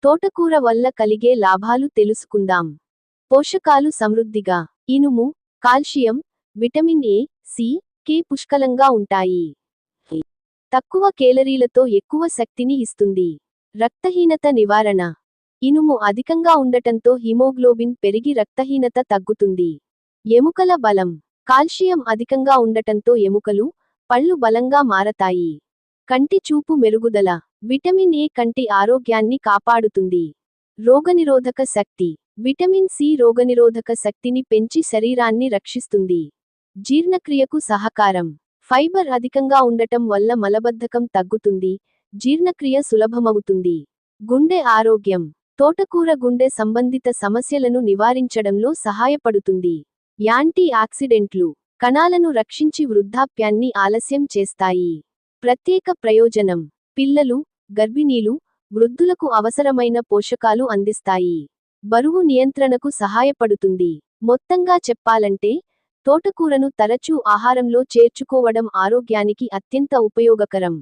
తోటకూర వల్ల కలిగే లాభాలు తెలుసుకుందాం. పోషకాలు సమృద్ధిగా ఇనుము, కాల్షియం, విటమిన్ ఏ, సి, కే పుష్కలంగా ఉంటాయి. తక్కువ కేలరీలతో ఎక్కువ శక్తిని ఇస్తుంది. రక్తహీనత నివారణ ఇనుము అధికంగా ఉండటంతో హిమోగ్లోబిన్ పెరిగి రక్తహీనత తగ్గుతుంది. ఎముకల బలం కాల్షియం అధికంగా ఉండటంతో ఎముకలు, పళ్ళు బలంగా మారతాయి. కంటి చూపు మెరుగుదల విటమిన్ ఏ కంటి ఆరోగ్యాన్ని కాపాడుతుంది. రోగనిరోధక శక్తి విటమిన్ సి రోగనిరోధక శక్తిని పెంచి శరీరాన్ని రక్షిస్తుంది. జీర్ణక్రియకు సహకారం ఫైబర్ అధికంగా ఉండటం వల్ల మలబద్ధకం తగ్గుతుంది, జీర్ణక్రియ సులభమవుతుంది. గుండె ఆరోగ్యం తోటకూర గుండె సంబంధిత సమస్యలను నివారించడంలో సహాయపడుతుంది. యాంటీ ఆక్సిడెంట్లు కణాలను రక్షించి వృద్ధాప్యాన్ని ఆలస్యం చేస్తాయి. ప్రత్యేక ప్రయోజనం పిల్లలు, గర్భిణీలు, వృద్ధులకు అవసరమైన పోషకాలు అందిస్తాయి. బరువు నియంత్రణకు సహాయపడుతుంది. మొత్తంగా చెప్పాలంటే, తోటకూరను తరచూ ఆహారంలో చేర్చుకోవడం ఆరోగ్యానికి అత్యంత ఉపయోగకరం.